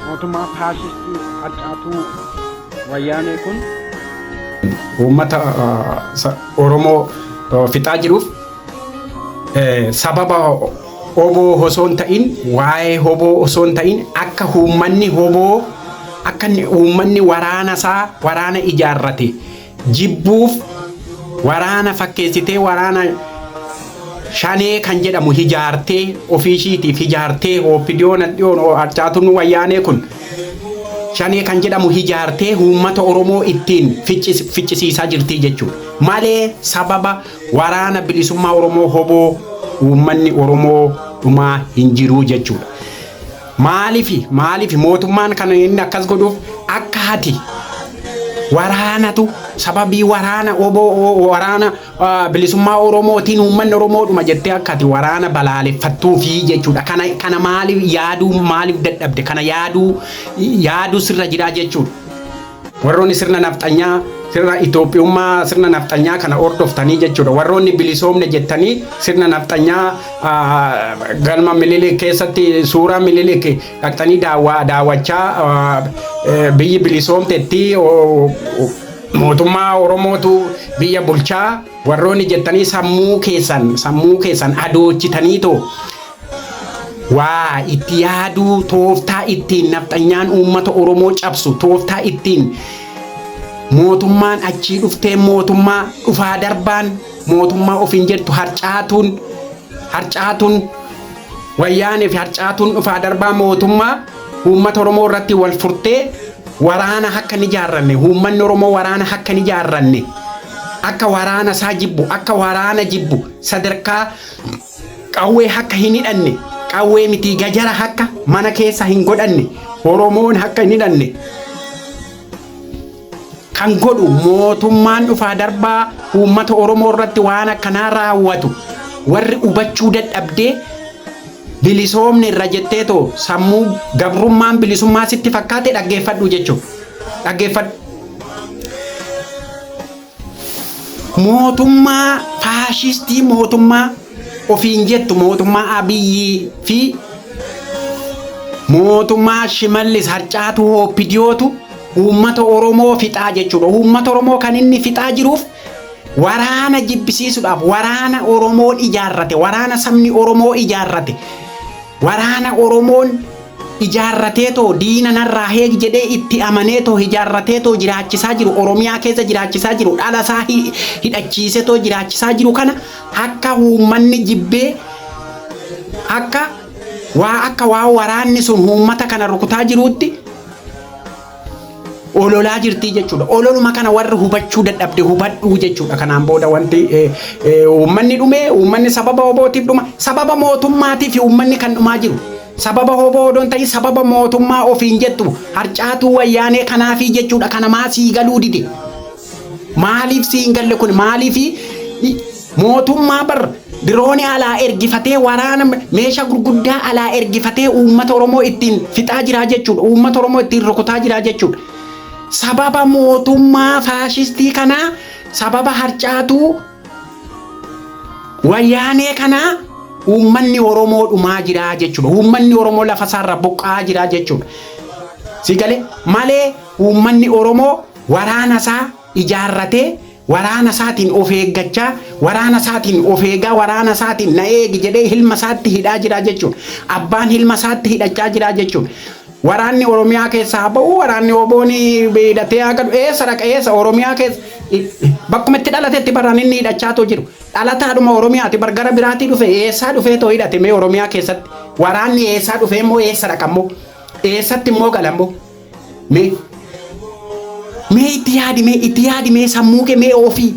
mootummaa faashistii harcaatuu wayyaanee kun uummata Oromoo fixaa jiruuf sababa hoboo osoo hin ta'in waa'ee hoboo osoo hin ta'in akka uummanni hoboo akka uummanni waraana ijaarrate jibbuuf waraana fakkeessitee waraana shanee kan jedhamu ijaartee ofiishiitiif ijaartee OPDO'n harcaatuun wayyaanee kun shanee kan jedhamu ijaartee uummata Oromoo ittiin ficcisiisaa jirti jechuudha. Malee sababa waraana bilisummaa Oromoo hoboo uummanni Oromoo dhumaa hin jiru jechuudha. Maaliif mootummaan kan inni akkas godhuuf akka hati waraanatu sababii waraana hoboo waraana bilisummaa Oromootiin uummanni Oromoodhuma jettee akka hati waraana balaaleffattuufi jechuudha. Kana maaliif dadhabde kana yaaduu sirra jira jechuudha. Warroonni sirna nafxanyaa sirna Itoophiyummaa sirna nafxanyaa kana hordoftanii jechuudha. Warroonni bilisoomne jettanii sirna nafxanyaa galma Minilik keessatti suuraa Minilik dhaqxanii daawwachaa biyyi bilisoomtetti mootummaa Oromootu biyya bulchaa warroonni jettanii sammuu keessan adoochitaniitoo waa itti yaaduu tooftaa ittiin nafxanyaan uummata Oromoo cabsu tooftaa ittiin mootummaan achii dhuftee mootummaa dhufaa darbaan mootummaa ofiin jettu harcaatuun wayyaanee fi harcaatuun dhufaa darbaa mootummaa uummata Oromoo irratti wal furtee waraana akka ni ijaarranne uummanni Oromoo waraana akka ni ijaarranne akka waraana isaa jibbu akka waraana jibbu sadarkaa qawwee akka hin hidhanne qawwee miti gajara akka mana keessa hin godhanne Oromoon akka hin hidhanne kan godhu mootummaan dhufaa darbaa uummata Oromoo irratti waan akkanaa raawwatu warri hubachuu dadhabdee bilisoomne irra jetteetoo sammuu gabrummaan bilisummaa sitti fakkaate dhaggeeffadhu jechuudha. Dhaggeeffadhu. Mootummaa faashistii mootummaa ofiin jettu mootummaa Abiyyi fi mootummaa Shimallis Harcaatuu OPDO'tu uummata Oromoo fixaa jechuudha. Uummata Oromoo kan inni fixaa jiruuf waraana jibbisiisuudhaaf waraana Oromoon ijaarrate waraana sabni Oromoo ijaarrate waraana Oromoon ijaarrateetoo diina narraa heegi jedhee itti amaneetoo ijaarrateetoo jiraachisaa jiru Oromiyaa keessa jiraachisaa jiru dhalasaa hidhachiisetoo jiraachisaa jiru kana akka uummanni jibbee akka waa waraanni sun uummata kana rukutaa jiruutti ololaa jirti jechuudha. Ololuma kana warri hubachuu dadhabde hubadhuu jechuudha. Kanaan booda wanti uummanni dhume uummanni sababa hobootiif dhuma sababa mootummaatiif uummanni kan dhumaa jiru. Sababa hoboo odoon ta'in sababa mootummaa ofiin jettu harcaatuu wayyaanee kanaafi jechuudha. Kana maa sii galuu dide? Maaliif sii hin galle kun maaliif mootummaa bar diroonii alaa ergifatee waraana meeshaa gurguddaa alaa ergifatee uummata Oromoo ittiin fixaa jira jechuudha. Uummata Oromoo ittiin rukutaa jira jechuudha. Sababa mootummaa faashistii kanaa sababa harcaatuu wayyaanee kanaa uummanni Oromoo dhumaa jira jechuudha. Uummanni Oromoo lafa isaarra buqqaa jira jechuudha. Si galee malee uummanni Oromoo waraana isaa ijaarratee waraana isaatiin of eeggachaa waraana isaatiin of eegaa waraana isaatiin na eegi jedhee ilma isaatti hidhaa jira jechuudha. Abbaan ilma isaatti hidhachaa jira jechuudha. Waraanni Oromiyaa keessaa ba'u waraanni obooni beedatee akka eessa dhaqa eessa Oromiyaa keessa bakkuma itti dhalatetti baraan inni hidhachaatoo jiru. Dhalataadhuma Oromiyaati bargara biraatii dhufe eessaa dhufee too hidhate mee Oromiyaa keessatti waraanni eessaa dhufee immoo eessa dhaqa immoo eessatti immoo gala immoo mee itti yaadi mee sammuu kee mee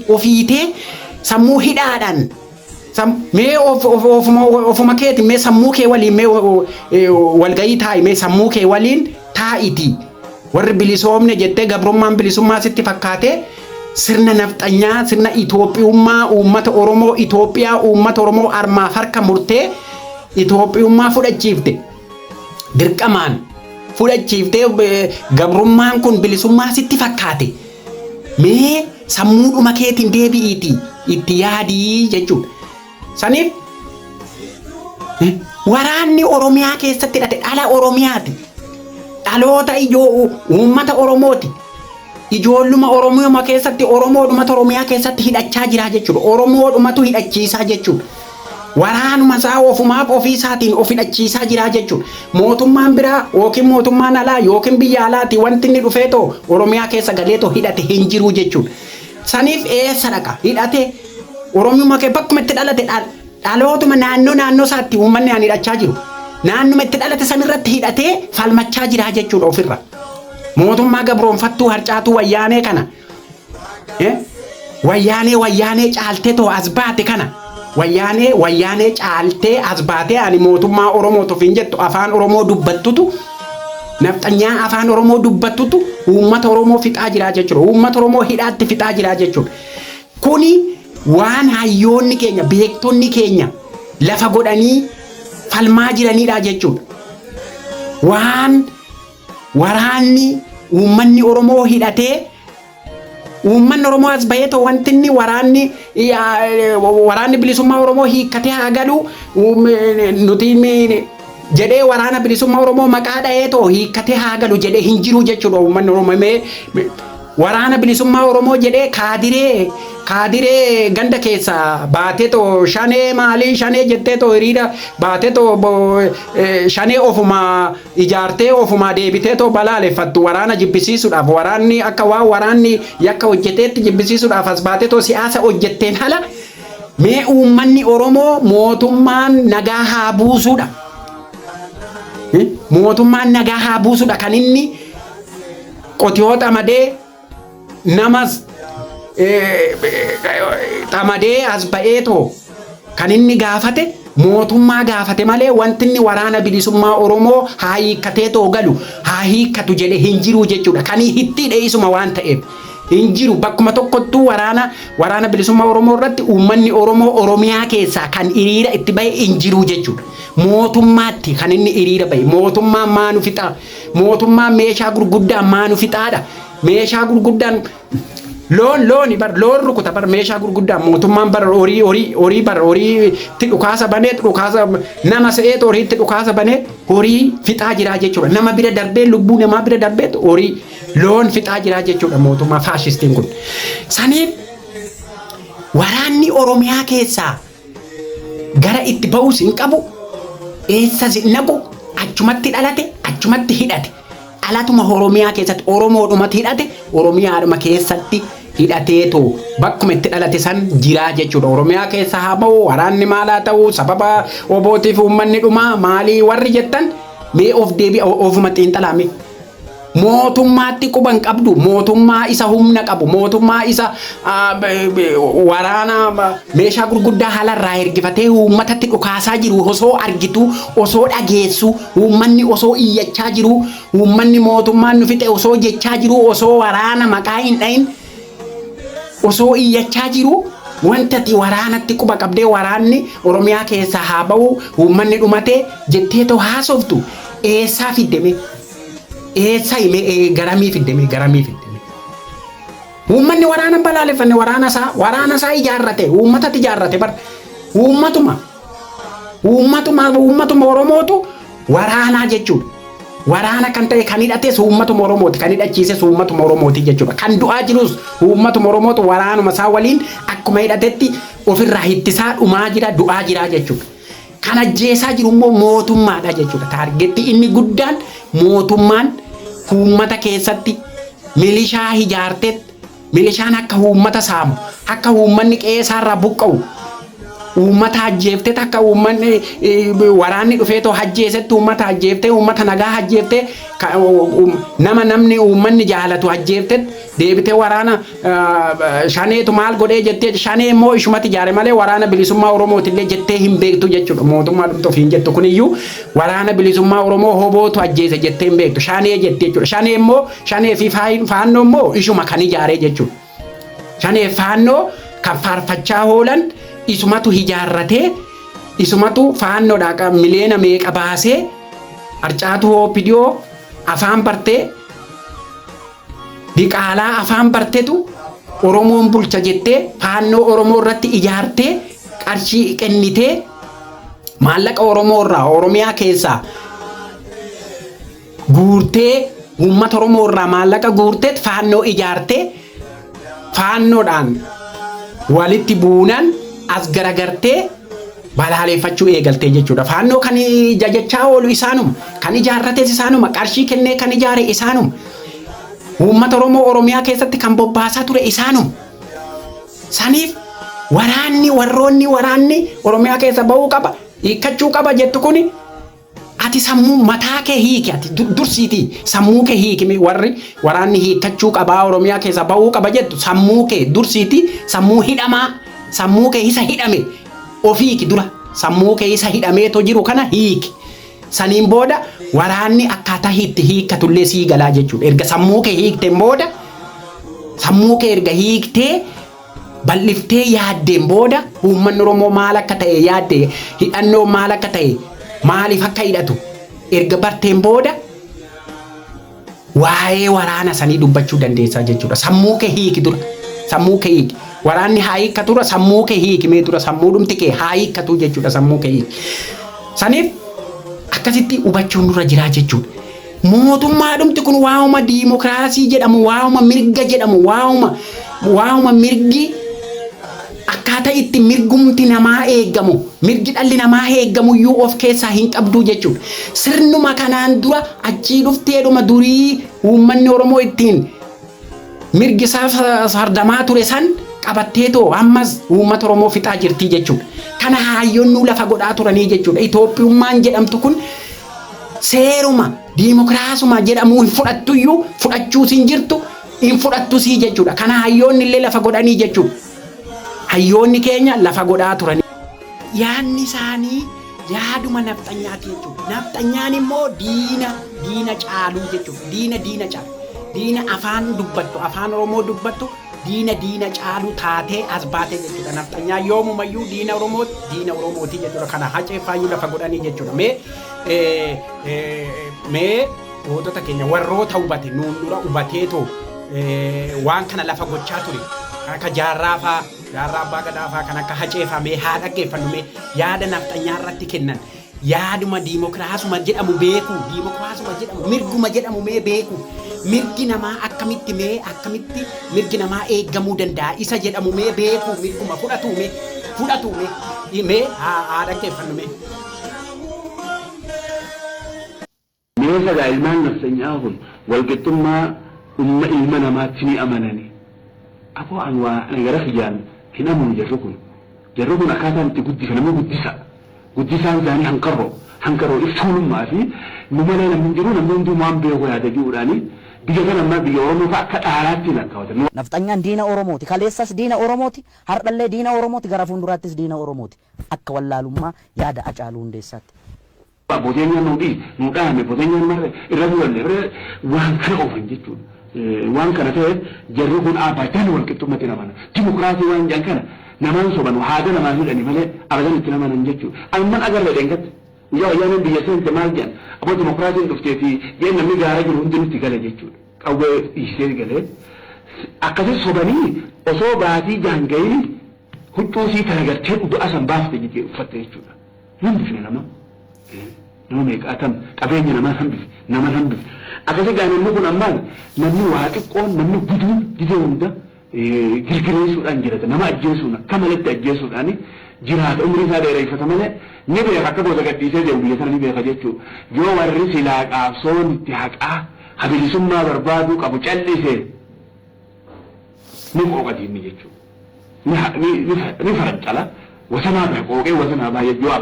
ofiitee sammuu hidhaadhaan mee ofuma keeti mee sammuu kee waliin mee walgayii taa'i mee sammuu kee waliin taa'iti warri bilisoomne jettee gabrummaan bilisummaa sitti fakkaate sirna nafxanyaa sirna Itoophiyummaa uummata Oromoo Itoophiyaa uummata Oromoo armaaf harka murtee Itoophiyummaa fudhachiifte dirqamaan fudhachiiftee gabrummaan kun bilisummaa sitti fakkaate mee sammuudhuma keetiin deebi'iiti itti yaadii jechuudha. Saniif waraanni Oromiyaa keessatti hidhate dhala Oromiyaati. dhaloota ijoo uummata Oromooti. Ijoolluma Oromoo keessatti Oromoodhumatu Oromiyaa keessatti hidhachaa jira jechuudha. Oromoodhumatu hidhachiisaa jechuudha. Waraanuma isaa ofumaaf ofii isaatiin of hidhachiisaa jira jechuudha. Mootummaan biraa yookiin mootummaan alaa yookiin biyya alaati wanti inni dhufeetoo Oromiyaa keessa galeetoo hidhate hin jiru jechuudha. Saniif eessa dhaqa hidhate Oromiyuma kee bakkuma itti dhalate dhalootuma naannoo isaatti uummanni ani hidhachaa jiru. Naannuma itti dhalate sanirratti hidhatee falmachaa jira jechuudha ofirra. Mootummaa gabroonfattuu harcaatuu wayyaanee kana wayyaanee caaltee too as baate kana wayyaanee caaltee as baate ani mootummaa Oromoo tofiin jettu afaan Oromoo dubbattutu nafxanyaa afaan Oromoo dubbattutu uummata Oromoo fixaa jira jechuudha. Uummata Oromoo hidhaatti fixaa jira jechuudha. Kuni waan hayyoonni keenya beektonni keenya lafa godhanii falmaa jiranidha jechuudha. Waan waraanni uummanni Oromoo hidhatee uummanni Oromoo as baheetoo wanti inni waraanni bilisummaa Oromoo hiikkatee haa galu nuti jedhee waraana bilisummaa Oromoo maqaa dhaheetoo hiikkatee haa galu jedhee hin jiru jechuudha. Uummanni Oromoo waraana bilisummaa Oromoo jedhee kaadiree ganda keessa baateetoo shanee maalii shanee jetteetoo hiriira baateetoo shanee ofuma ijaartee ofuma deebiteetoo balaaleffattu waraana jibbisiisuudhaaf waraanni akka waan waraanni yakka hojjeteetti jibbisiisuudhaaf as baateetoo siyaasa hojjetteen hala mee uummanni Oromoo mootummaan nagaa haa buusuudha. Mootummaan nagaa haa buusuudha kan inni qotiyoo xamadee namas xamadee as ba'eetoo kan inni gaafate mootummaa gaafate malee wanti inni waraana bilisummaa Oromoo haa hiikkateetoo galu haa hiikkatu jedhe hin jiru jechuudha. Kan itti dheessuma waan ta'eef hin jiru bakkuma tokkottuu waraana bilisummaa Oromoo irratti uummanni Oromoo Oromiyaa keessaa kan hiriira itti bahe hin jiru jechuudha. Mootummaatti kan inni hiriira bahe mootummaan maanu fixaa mootummaan meeshaa gurguddaan maanu fixaadha. Meeshaa gurguddaan loon rukuta bar meeshaa gurguddaan mootummaan bar horii bar horiitti dhukaasa banee dhukaasa nama se'eet horiitti dhukaasa banee horii fixaa jira jechuudha. Nama bira darbee lubbuu namaa bira darbee horii loon fixaa jira jechuudha mootummaa faashistiin kun. Saniif waraanni Oromiyaa keessaa gara itti ba'uus hin qabu eessas hin naqu achumatti dhalate achumatti hidhate. Alatuma Oromiyaa keessatti Oromoodhumatti hidhate Oromiyaadhuma keessatti hidhateetoo bakkuma itti dhalate san jira jechuudha. Oromiyaa keessa haa ba'u waraanni maalaa ta'u sababa obootiif uummanni dhumaa maalii warri jettan mee of deebi'a ofuma xiinxalaame. Mootummaatti quban qabdu mootummaa isa humna qabu mootummaa isa waraana meeshaa gurguddaa halarraa ergifatee uummatatti dhukaasaa jiru osoo argitu osoo dhageessu uummanni osoo iyyachaa jiru uummanni mootummaan nu fixe osoo jechaa jiru osoo waraana maqaa hin dhayin osoo iyyachaa jiru wantati waraanatti quba qabdee waraanni Oromiyaa keessaa haa ba'u uummanni dhumatee jetteetoo haasoftu eessaa fiddeme. Eessa hime garamii fiddeme. Uummanni waraana balaaleffanne waraana isaa ijaarrate uummatatti ijaarrate bar uummatuma Oromootu waraanaa jechuudha. Waraana kan ta'e kan hidhates uummatuma Oromooti kan hidhachiises uummatuma Oromooti jechuudha. Kan du'aa jirus uummatuma Oromootu waraanuma isaa waliin akkuma hidhatetti ofirraa hittisaa dhumaa jira du'aa jira jechuudha. Kan ajjeesaa jiru immoo mootummaadha jechuudha. Taargeetti inni guddaan mootummaan uummata keessatti milishaa ijaartet milishaan akka uummata saamu akka uummanni qe'eesaarraa buqqa'u uummata ajjeeftet akka uummanni waraanni dhufeetoo ajjeesetti uummata ajjeeftee uummata nagaa ajjeeftee namni uummanni jaalatu ajjeeftet deebitee waraana shaneetu maal godhee jettee shanee immoo ishumatti ijaare malee waraana bilisummaa Oromootillee jettee hin beektu jechuudha. Mootummaa dhuftu ofiin jettu kuniyyuu waraana bilisummaa Oromoo hobootu ajjeese jettee hin beektu shanee jettee jechuudha. Shanee immoo shanee fi faannoo immoo ishuma kan ijaaree jechuudha. Shanee faannoo kan faarfachaa oolan isumatu ijaarratee isumatu faannoodhaa miliyoona meeqa baasee harcaatu hoopidiyoo afaan bartee diqaalaa afaan barteetu Oromoon bulcha jettee faannoo Oromoo irratti ijaartee qarshii kennitee maallaqa Oromoo irraa Oromiyaa keessaa guurtee uummata Oromoo irraa maallaqa guurtee faannoo ijaartee faannoodhaan walitti buunan as garagartee balaaleffachuu eegaltee jechuudha. Faannoo kan jajachaa oolu isaanuma, kan ijaarrates isaanuma, qarshii kennee kan ijaare isaanuma. Uummata Oromoo Oromiyaa keessatti kan bobbaasaa ture isaanuma. Saniif warroonni Oromiyaa keessa bahuu qaba, hiikkachuu qaba jettu kuni ati sammuu mataa kee hiiki, ati dursiiti sammuu kee hiiki. Waraanni hiikkachuu qabaa Oromiyaa keessa bahuu qaba jettu sammuu kee dursiiti, sammuu hidhamaa, sammuu kee isa hidhame ofiiki dura, sammuu kee isa hidhameetoo jiru kana hiiki. Saniin booda waraanni akkaataa itti hiikkatullee sii galaa jechuudha. Erga sammuu kee hiikteen booda, sammuu kee erga hiiktee bal'iftee yaaddeen booda uummanni Oromoo maal akka ta'e yaaddee, hidhannoo maal akka ta'e, maaliif akka hidhatu erga barteen booda waa'ee waraana sanii dubbachuu dandeessaa jechuudha. Sammuu kee hiiki dura, sammuu kee hiiki. Waraanni haa hiikkatu dura, sammuu kee hiiki mee dura, sammuu dhumti kee haa hiikkatu jechuudha. Sammuu kee hiiki. Saniif akkasitti hubachuun nurra jiraa jechuudha. Mootummaa dhumti kun waa'uma diimokiraasii jedhamu, waa'uma mirga jedhamu, waa'uma mirgi akkaataa itti mirgumti namaa eeggamu, mirgi dhalli namaa eeggamu iyyuu of keessaa hin qabdu jechuudha. Sirnuma kanaan dura achii dhufteedhuma durii uummanni Oromoo ittiin mirgi isaa sardamaa ture san qabatteetoo ammas uummata Oromoo fixaa jirti jechuudha. Kana hayyoonni lafa godhaa turanii jechuudha. Itoophiyummaan jedhamtu kun seeruma diimokiraasuma jedhamu hin fudhattuyyuu, fudhachuus hin jirtu, hin fudhattusii jechuudha. Kana hayyoonni illee lafa godhanii jechuudha. Hayyoonni keenya lafa godhaa turanii. Yaadni isaanii yaaduma nafxanyaati jechuudha. Nafxanyaan immoo diina caaluu jechuudha. Diina caalu. Diina afaan dubbattu, afaan Oromoo dubbattu, diina caalu taatee as baatee jechuudha. Nafxanyaa yoomumayyuu diina Oromooti jechuudha. Kana haceeffaayyuu lafa godhanii jechuudha. Mee gootota keenya warroota hubate nuun dura hubateetoo waan kana lafa gochaa ture. Akka jaarraa abbaa gadaa fa'aa kan akka haceeffaa mee haa dhaggeeffannu mee yaada nafxanyaa irratti kennan. Yaaduma diimokiraasuma jedhamu beeku, diimokiraasuma jedhamu, mirguma jedhamu mee beeku. Mirgi namaa akkamitti mirgi namaa eeggamuu danda'a isa jedhamu mee beeku, mirguma fudhatu mee haa dhaggeeffannu mee. Meeshaa ilmaan nafsanyaa kun walqixxummaa ilma namaatti ni amanani. Akoo an waa gara xiyaan hin amanu jarri kun akkaataan itti guddifamee guddisaan isaanii hanqaroo ibsuunummaa fi nu malee namni jiru namni hundumaan beeku yaada jiruudhaani biyya kana ammaa biyya Oromoo fa'a akka dhaalaatti lakkaawwatan. Nafxanyaan diina Oromooti, kaleessas diina Oromooti, hardhallee diina Oromooti, gara fuulduraattis diina Oromooti. Akka wallaalummaa yaada Hacaaluu Hundeessaatti. Booteenyaan nu dhaame booteenyaan marre irra bu'anne waan kana oofan jechuudha. Waan kana ta'eef jarri kun abadan walqixxummatti namana. Dimokiraasii waan jedhan kana namaan soban haada namaa hidhani malee abadan itti namanan jechuudha. Amman agarra dheengatte guyyaa wayyaanen biyya seente maal jedhan aboo dimokiraasiin dhuftee fi jeen namni gaara jiru hundi nutti gale jechuudha. Qawwee dhiisee galee akkasii sobanii osoo baatii jaangayii huccuu sii kana gartee du'a san baafte jettee uffatte jechuudha. Hin bifne nama meeqaatam qabeenya nama hambifne. Akkasii namni kun ammaan namni waa xiqqoon namni guduun gidee hunda girgireessuudhaan jiraata. Nama ajjeesuun akka malatti ajjeesuudhaan jiraata. Umrii isaa dheereeffata malee ni beeka akka gosa gadhiisee deemu biyya sana ni beeka jechuudha. Yoo warri silaa qaabsoon itti haqaa habilisummaa barbaaduu qabu callisee ni qooqatiinni jechuudha. Ni farancala. Wasanaa bahe qooqee wasanaa bahe yoo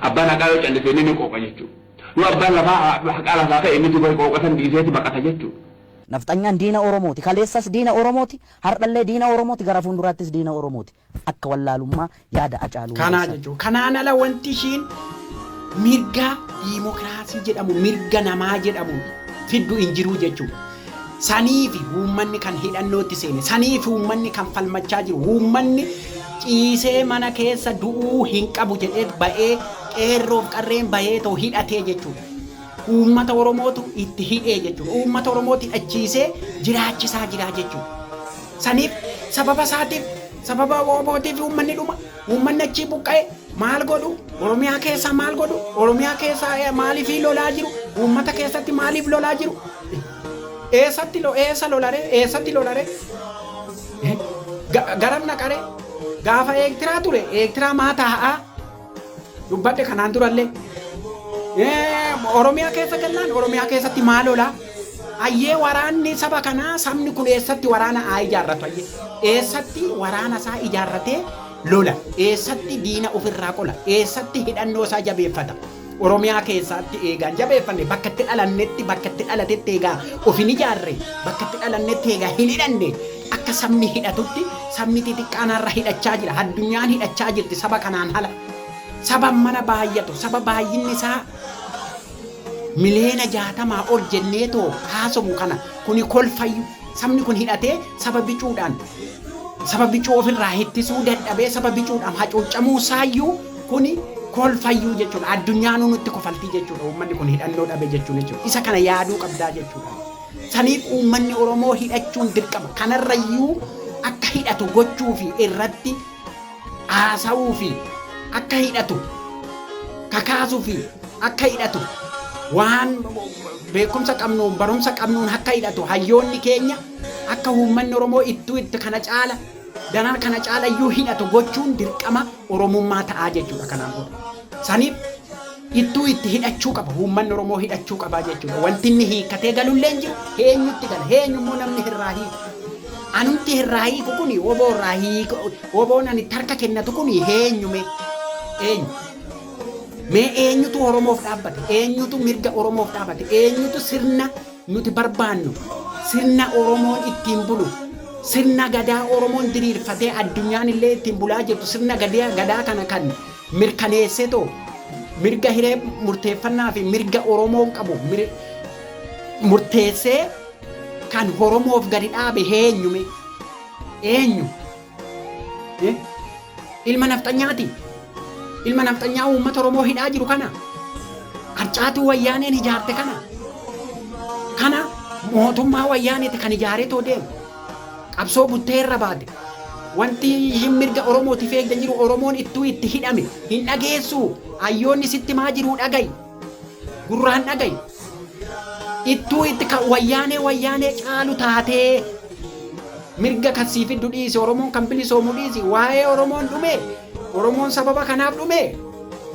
abbaan haqaa yoo callisee ni qooqa jechuudha. Yoo abbaan lafaa haqaa lafaa ta'e inni duba qooqatan dhiiseeti baqata jechuudha. Nafxanyaan diina Oromooti, kaleessas diina Oromooti, hardhallee diina Oromooti, gara fuulduraattis diina Oromooti. Akka wallaalummaa yaada Hacaaluu. Kanaa jechuudha. Kanaan ala wanti ishiin mirga diimokiraasii jedhamu, mirga namaa jedhamu fiddu hin jiru jechuudha. Saniifi uummanni kan hidhannootti seene, saniifi uummanni kan falmachaa jiru, uummanni ciisee mana keessa du'uu hin qabu jedhee ba'ee qeerroof qarreen bahee too hidhatee jechuudha. Uummata Oromootu itti hidhee jechuudha. Uummata Oromooti achiisee jiraachisaa jira jechuudha. Saniif sababa isaatiif sababa WBOtiif uummanni dhuma. Uummanni achi buqqa'e maal godhu? Oromiyaa keessa maal godhu? Oromiyaa keessa maaliif lolaa jiru? Uummata keessatti maaliif lolaa jiru? Eessa lolare? Garam naqare? Gaafa Eertiraa ture, Eertiraa maata haa dubbadde kanaan durallee. Oromiyaa keessa gallaan Oromiyaa keessatti maal lolaa? Ayyee waraanni saba kanaa sabni kun eessatti waraana haa ijaarratu ayyee? Eessatti waraana isaa ijaarratee lola? Eessatti diina ofirraa qola? Eessatti hidhannoo isaa jabeeffata? Oromiyaa keessatti eegaan jabeeffanne bakka itti dhalannetti bakka itti dhalatetti eegaa ofin ijaarre bakka itti dhalannetti eegaa hin hidhanne akka sabni hidhatutti sabni xixiqqaanarra hidhachaa jira. Addunyaan hidhachaa jirti saba kanaan hala. Saba mana baay'atu saba baay'inni isaa miliyoona 60 ol jenneetoo haasawu kana kuni kolfayyu sabni kun hidhatee saba bicuudhaan saba bicuu ofirraa hittisuu dadhabee saba bicuudhaan hacuuccamuu saayyuu kuni kolfayyu jechuudha. Addunyaan nutti kofaltii jechuudha. Uummanni kun hidhannoo dhabe jechuudha. Isa kana yaaduu qabdaa jechuudha. Saniif uummanni Oromoo hidhachuun dirqama. Kanarrayyuu akka hidhatu gochuu fi irratti haasawuu fi akka hidhatu kakaasuu fi akka hidhatu waan beekumsa qabnuun barumsa qabnuun akka hidhatu hayyoonni keenya akka uummanni Oromoo itti kana caala danaa kana caala iyyuu hidhatu gochuun dirqama Oromummaa ta'aa jechuudha. Kanaan booda saniif itti hidhachuu qaba. Uummanni Oromoo hidhachuu qaba jechuudha. Wanti inni hiikkatee galullee jiru eenyutti gala? Eenyummoo namni hirraa hiiku? Anumti hirraa hiiku kuni oboo irraa hiiku oboon ani harka kennatu kuni eenyume? Eenyu? Mee eenyutu Oromoof dhaabbate? Eenyutu mirga Oromoof dhaabbate? Eenyutu sirna nuti barbaannu sirna Oromoon ittiin bulu sirna gadaa Oromoon diriirfatee addunyaan illee ittiin bulaa jirtu sirna gadaa kana kan mirkaneessetoo mirga hiree murteeffannaa fi mirga Oromoon qabu murteessee kan Oromoof gadi dhaabe eenyume? Eenyu? Ilma nafxanyaati. Ilma nafxanyaa uummata Oromoo hidhaa jiru kana harcaatuu wayyaaneen ijaarte kana mootummaa wayyaaneeti kan ijaaretoo deemu qabsoo butteerra baate wanti hin mirga Oromootiif eegda jiru Oromoon itti hidhame hin dhageessu. Hayyoonni sitti maa jiru dhagayi gurraan dhagayi itti kan wayyaanee caalu taatee mirga kasii fiddu dhiisi. Oromoon kan bilisoomu dhiisi. Waa'ee Oromoon dhume Oromoon sababa kanaaf dhume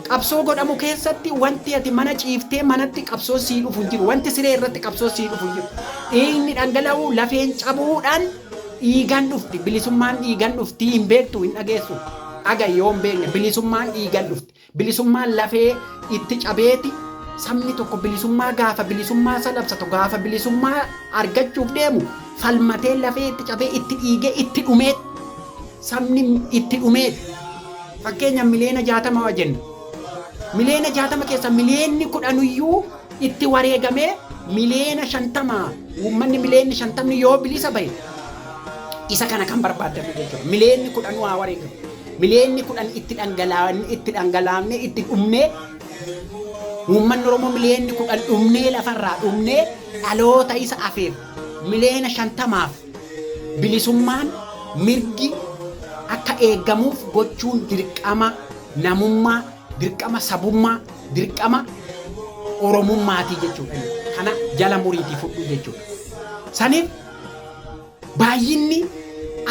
qabsoo godhamu keessatti wanti ati mana ciiftee manatti qabsoo sii dhufu hin jiru. Wanti siree irratti qabsoo sii dhufu hin jiru. Dhiigni dhangala'u lafeen cabuudhaan dhiigan dhufti. Bilisummaan dhiigan dhufti hin beektu hin dhageessu. Dhagayi yoo hin beekne bilisummaan dhiigan dhufti. Bilisummaan lafee itti cabeeti sabni tokko bilisummaa gaafa bilisummaa salabsatu gaafa bilisummaa argachuuf deemu falmatee lafee itti cabee itti dhiigee itti dhumeet sabni itti dhumeet. Fakkeenya miliyoona 60 wajjin miliyoona 60 keessa miliyoonni 10 iyyuu itti wareegamee miliyoona 50 uummanni miliyoonni 50 yoo bilisa bahe isa kana kan barbaadamu jechuudha. Miliyoonni 10 waa wareegamu. Miliyoonni 10 itti dhangalaafne itti dhumnee uummanni Oromoo miliyoonni 10 dhumnee lafarraa dhumnee dhaloota isa afeef miliyoona 50 bilisummaan mirgi akka eegamuuf gochuun dirqama namummaa, dirqama sabummaa, dirqama Oromummaati jechuudha. Kana jala muriitii fudhu jechuudha. Saniif baay'inni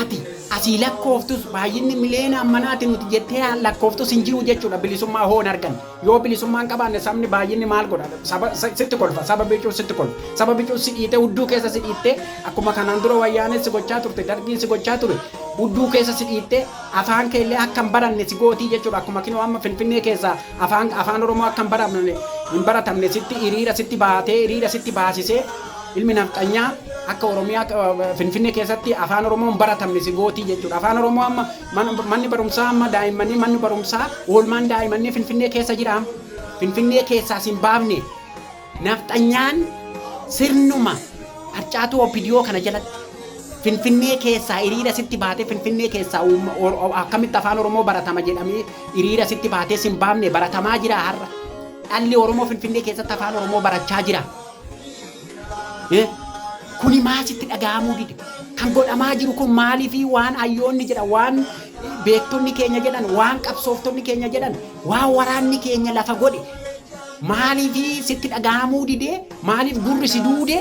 ati asii lakkooftus baay'inni miliyoona ammanaati nuti jettee lakkooftus hin jiru jechuudha. Bilisummaa hoon argan yoo bilisummaan qabaanne sabni baay'inni maal godha? Sitti kolfa. Saba bicuu sitti kolfa. Saba bicuu si dhiitee hudduu keessa si dhiittee akkuma kanaan dura wayyaanee si gochaa turte darbiin si gochaa ture hudduu keessa si dhiittee afaan keellee akka hin baranne si gootii jechuudha. Akkuma kinoo amma Finfinnee keessa afaan Oromoo akka hin baratamne sitti hiriira sitti baatee hiriira sitti baasisee ilmi nafxanyaa akka Oromiyaa Finfinnee keessatti afaan Oromoo hin baratamne si gootii jechuudha. Afaan Oromoo amma manni barumsaa amma daa'immanii manni barumsaa oolmaan daa'immanii Finfinnee keessa jira. Finfinnee keessaa sin baafne nafxanyaan sirnuma harcaatuu OPDO kana jalatti Finfinnee keessaa hiriira sitti baatee Finfinnee keessaa akkamitti afaan Oromoo baratama jedhamee hiriira sitti baatee sin baafne baratamaa jira har'a. Dhalli Oromoo Finfinnee keessatti afaan Oromoo barachaa jira. Kuni maasitti dhaga'amuu dide. kan godhamaa jiru kun maalii fi waan hayyoonni jedhan waan beektonni keenya jedhan waan qabsooftonni keenya jedhan waan waraanni keenya lafa godhe maalii fi sitti dhagahamuu didee maaliif gurri si duude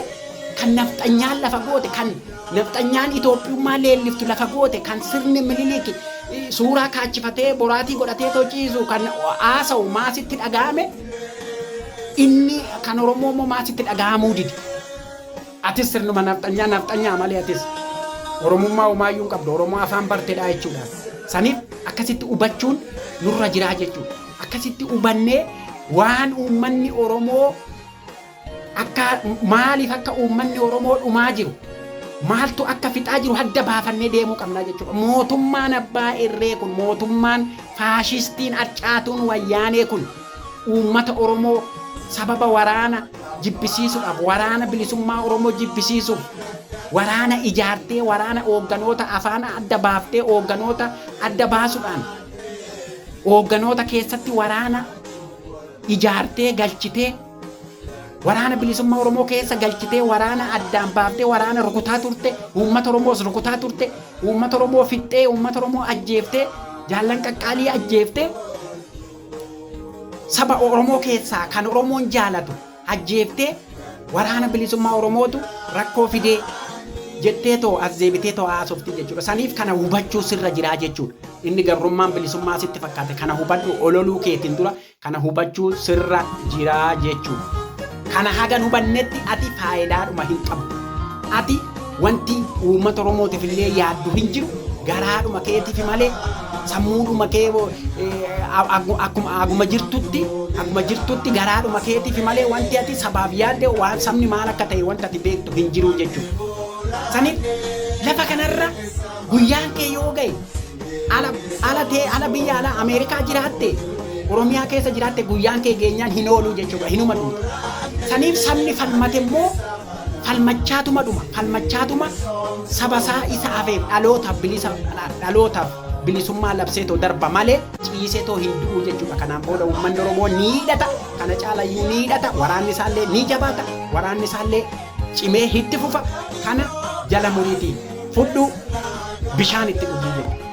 kan nafxanyaan lafa goote kan nafxanyaan Itoophiyummaa leelliftu lafa goote kan sirni Minilik suuraa kaachifatee boraatii godhatee tociisu kan haasa'u maasitti dhagahame inni kan Oromoo immoo maasitti dhagahamuu didi. Atis sirnuma nafxanyaa malee atis Oromummaa umaayyuu qabdu Oromoo afaan barteedha jechuudha. Saniif akkasitti hubachuun nurra jiraa jechuudha. Akkasitti hubannee waan uummanni Oromoo akka maaliif akka uummanni Oromoo dhumaa jiru maaltu akka fixaa jiru adda baafannee deemuu qabna jechuudha. Mootummaan abbaa irree kun mootummaan faashistiin harcaatuun wayyaanee kun uummata Oromoo sababa waraana jibbisiisuudhaaf waraana bilisummaa Oromoo jibbisiisuuf waraana ijaartee waraana hoogganoota afaan adda baaftee hoogganoota adda baasuudhaan hoogganoota keessatti waraana ijaartee galchitee waraana bilisummaa Oromoo keessa galchitee waraana addaan baaftee waraana rukutaa turte uummata Oromoos rukutaa turte uummata Oromoo fixxee uummata Oromoo ajjeeftee jaallan qaqqaalii ajjeeftee saba Oromoo keessaa kan Oromoon jaalatu ajjeeftee waraana bilisummaa Oromootu rakkoo fidee jettee too as deebitee too haasofti jechuudha. Saniif kana hubachuu sirra jiraa jechuudha. Inni gabrummaan bilisummaa sitti fakkaate kana hubadhu ololuu keetiin dura kana hubachuu sirra jiraa jechuudha. Kana hagan hubannetti ati faayidaadhuma hin qabdu. Ati wanti uummata Oromootiif illee yaaddu hin jiru garaadhuma keetiif malee sammuudhuma kee akkuma jirtutti garaadhuma keetiif malee wanti ati sabaaf yaadde waan sabni maal akka ta'e wanta ati beektu hin jiru jechuudha. Saniif lafa kanarra guyyaan kee yoo ga'e ala biyya ala Ameerikaa jiraatte Oromiyaa keessa jiraatte guyyaan kee geenyaan hin oolu jechuudha hinuma dhuunfa. Saniif sabni falmate immoo falmachaatuma sabasaa isa hafeef dhalootaaf bilisummaa labseetoo darba malee ciiseetoo hin du'u jechuudha. Kanaan booda uummanni Oromoo ni hidhata kana caalayyuu ni hidhata waraanni isaallee ni jabaata waraanni isaallee cimee itti fufa kana jala muriitii fudhu bishaan itti dhuguu jechuudha.